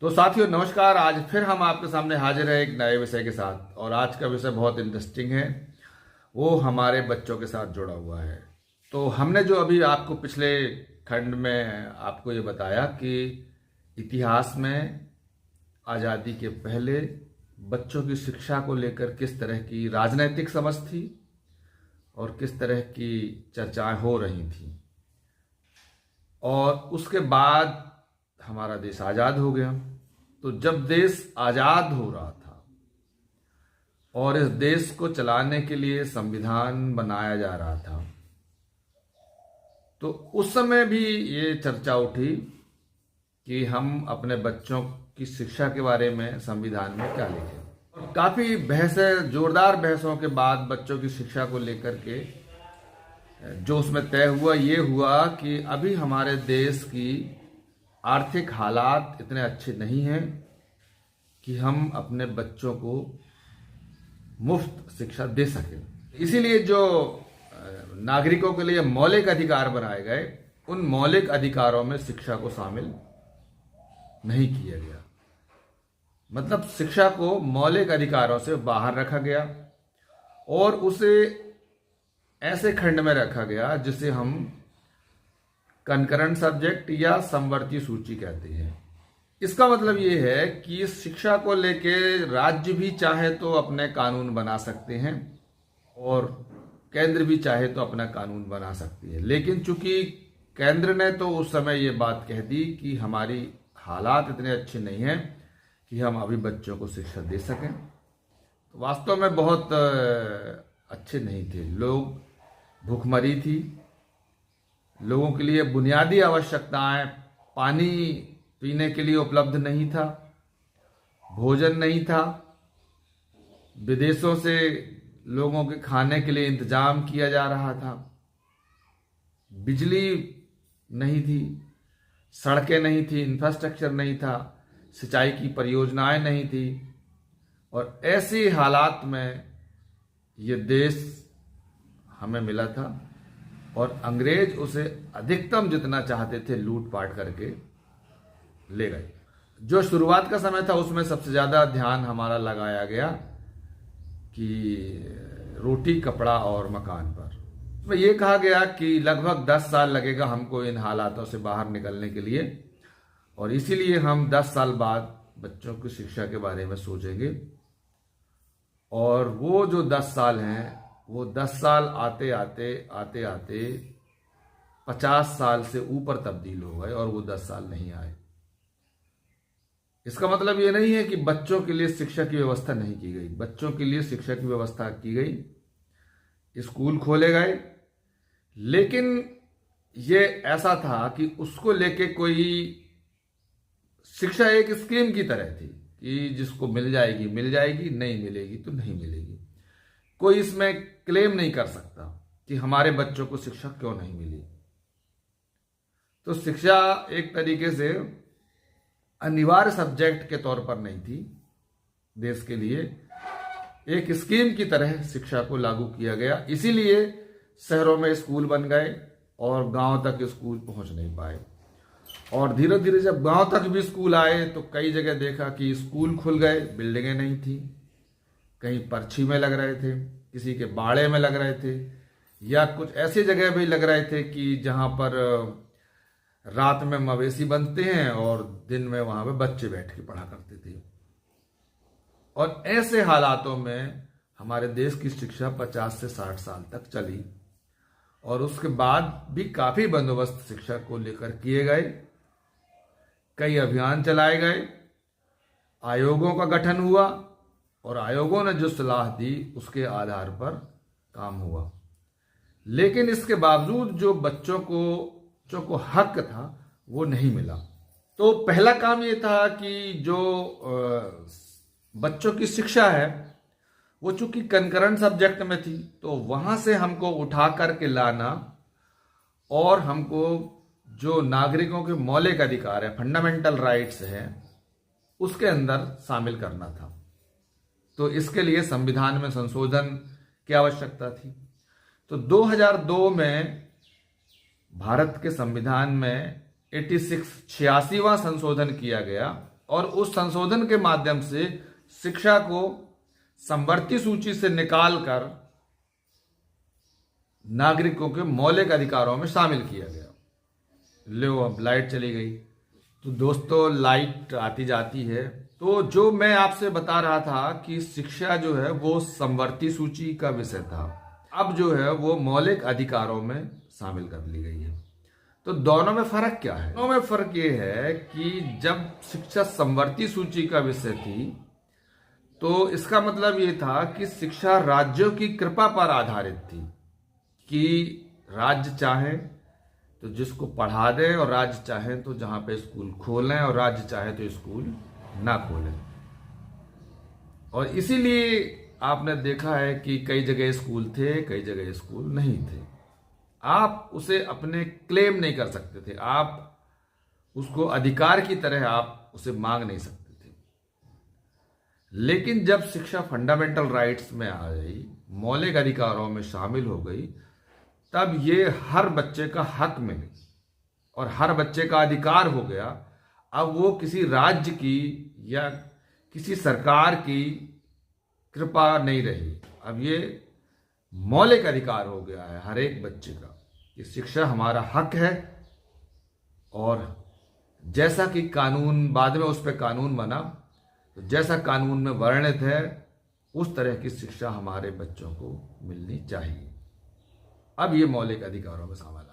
तो साथियों नमस्कार। आज फिर हम आपके सामने हाजिर हैं एक नए विषय के साथ, और आज का विषय बहुत इंटरेस्टिंग है। वो हमारे बच्चों के साथ जुड़ा हुआ है। तो हमने जो अभी आपको पिछले खंड में आपको ये बताया कि इतिहास में आज़ादी के पहले बच्चों की शिक्षा को लेकर किस तरह की राजनैतिक समझ थी और किस तरह की चर्चाएं हो रही थी, और उसके बाद हमारा देश आज़ाद हो गया। तो जब देश आज़ाद हो रहा था और इस देश को चलाने के लिए संविधान बनाया जा रहा था, तो उस समय भी ये चर्चा उठी कि हम अपने बच्चों की शिक्षा के बारे में संविधान में क्या लिखें। और काफ़ी बहसें, जोरदार बहसों के बाद बच्चों की शिक्षा को लेकर के जो उसमें तय हुआ, ये हुआ कि अभी हमारे देश की आर्थिक हालात इतने अच्छे नहीं हैं कि हम अपने बच्चों को मुफ्त शिक्षा दे सकें। इसीलिए जो नागरिकों के लिए मौलिक अधिकार बनाए गए, उन मौलिक अधिकारों में शिक्षा को शामिल नहीं किया गया। मतलब शिक्षा को मौलिक अधिकारों से बाहर रखा गया और उसे ऐसे खंड में रखा गया जिसे हम कंकरेंट सब्जेक्ट या समवर्ती सूची कहते हैं। इसका मतलब ये है कि इस शिक्षा को लेके राज्य भी चाहे तो अपने कानून बना सकते हैं और केंद्र भी चाहे तो अपना कानून बना सकती है। लेकिन चूंकि केंद्र ने तो उस समय ये बात कह दी कि हमारी हालात इतने अच्छे नहीं हैं कि हम अभी बच्चों को शिक्षा दे सकें, तो वास्तव में बहुत अच्छे नहीं थे। लोग भूखमरी थी, लोगों के लिए बुनियादी आवश्यकताएं, पानी पीने के लिए उपलब्ध नहीं था, भोजन नहीं था, विदेशों से लोगों के खाने के लिए इंतजाम किया जा रहा था, बिजली नहीं थी, सड़कें नहीं थी, इंफ्रास्ट्रक्चर नहीं था, सिंचाई की परियोजनाएं नहीं थी। और ऐसी हालात में ये देश हमें मिला था और अंग्रेज उसे अधिकतम जितना चाहते थे लूट पाट करके ले गए। जो शुरुआत का समय था उसमें सबसे ज़्यादा ध्यान हमारा लगाया गया कि रोटी, कपड़ा और मकान पर। उसमें यह कहा गया कि लगभग 10 साल लगेगा हमको इन हालातों से बाहर निकलने के लिए, और इसीलिए हम 10 साल बाद बच्चों की शिक्षा के बारे में सोचेंगे। और वो जो 10 साल हैं, वो 10 साल आते आते 50 साल से ऊपर तब्दील हो गए और वो 10 साल नहीं आए। इसका मतलब ये नहीं है कि बच्चों के लिए शिक्षा की व्यवस्था नहीं की गई। बच्चों के लिए शिक्षा की व्यवस्था की गई, स्कूल खोले गए, लेकिन ये ऐसा था कि उसको लेके कोई शिक्षा एक स्कीम की तरह थी कि जिसको मिल जाएगी मिल जाएगी, नहीं मिलेगी तो नहीं मिलेगी। कोई इसमें क्लेम नहीं कर सकता कि हमारे बच्चों को शिक्षा क्यों नहीं मिली। तो शिक्षा एक तरीके से अनिवार्य सब्जेक्ट के तौर पर नहीं थी देश के लिए, एक स्कीम की तरह शिक्षा को लागू किया गया। इसीलिए शहरों में स्कूल बन गए और गांव तक स्कूल पहुंच नहीं पाए। और धीरे धीरे जब गांव तक भी स्कूल आए तो कई जगह देखा कि स्कूल खुल गए, बिल्डिंगें नहीं थी, कहीं परछी में लग रहे थे, किसी के बाड़े में लग रहे थे, या कुछ ऐसी जगह भी लग रहे थे कि जहां पर रात में मवेशी बंधते हैं और दिन में वहां पे बच्चे बैठ के पढ़ा करते थे। और ऐसे हालातों में हमारे देश की शिक्षा 50 से 60 साल तक चली, और उसके बाद भी काफी बंदोबस्त शिक्षा को लेकर किए गए, कई अभियान चलाए गए, आयोगों का गठन हुआ और आयोगों ने जो सलाह दी उसके आधार पर काम हुआ। लेकिन इसके बावजूद जो बच्चों को हक था वो नहीं मिला। तो पहला काम ये था कि जो बच्चों की शिक्षा है वो चूंकि कंकरेंट सब्जेक्ट में थी, तो वहां से हमको उठा करके लाना और हमको जो नागरिकों के मौलिक अधिकार है, फंडामेंटल राइट्स हैं, उसके अंदर शामिल करना था। तो इसके लिए संविधान में संशोधन की आवश्यकता थी। तो 2002 में भारत के संविधान में 86वां संशोधन किया गया और उस संशोधन के माध्यम से शिक्षा को समवर्ती सूची से निकालकर नागरिकों के मौलिक अधिकारों में शामिल किया गया। लो अब लाइट चली गई। तो दोस्तों लाइट आती जाती है। तो जो मैं आपसे बता रहा था कि शिक्षा जो है वो समवर्ती सूची का विषय था, अब जो है वो मौलिक अधिकारों में शामिल कर ली गई है। तो दोनों में फर्क क्या है? दोनों में फर्क ये है कि जब शिक्षा समवर्ती सूची का विषय थी तो इसका मतलब ये था कि शिक्षा राज्यों की कृपा पर आधारित थी कि राज्य चाहे तो जिसको पढ़ा दें और राज्य चाहे तो जहां पे स्कूल खोलें और राज्य चाहे तो स्कूल ना खोलें। और इसीलिए आपने देखा है कि कई जगह स्कूल थे, कई जगह स्कूल नहीं थे। आप उसे अपने क्लेम नहीं कर सकते थे, आप उसको अधिकार की तरह आप उसे मांग नहीं सकते थे। लेकिन जब शिक्षा फंडामेंटल राइट्स में आ गई, मौलिक अधिकारों में शामिल हो गई, तब ये हर बच्चे का हक में और हर बच्चे का अधिकार हो गया। अब वो किसी राज्य की या किसी सरकार की कृपा नहीं रही, अब ये मौलिक अधिकार हो गया है हर एक बच्चे का कि शिक्षा हमारा हक है। और जैसा कि कानून, बाद में उस पर कानून बना, तो जैसा कानून में वर्णित है उस तरह की शिक्षा हमारे बच्चों को मिलनी चाहिए। अब ये मौलिक अधिकारों में शामिल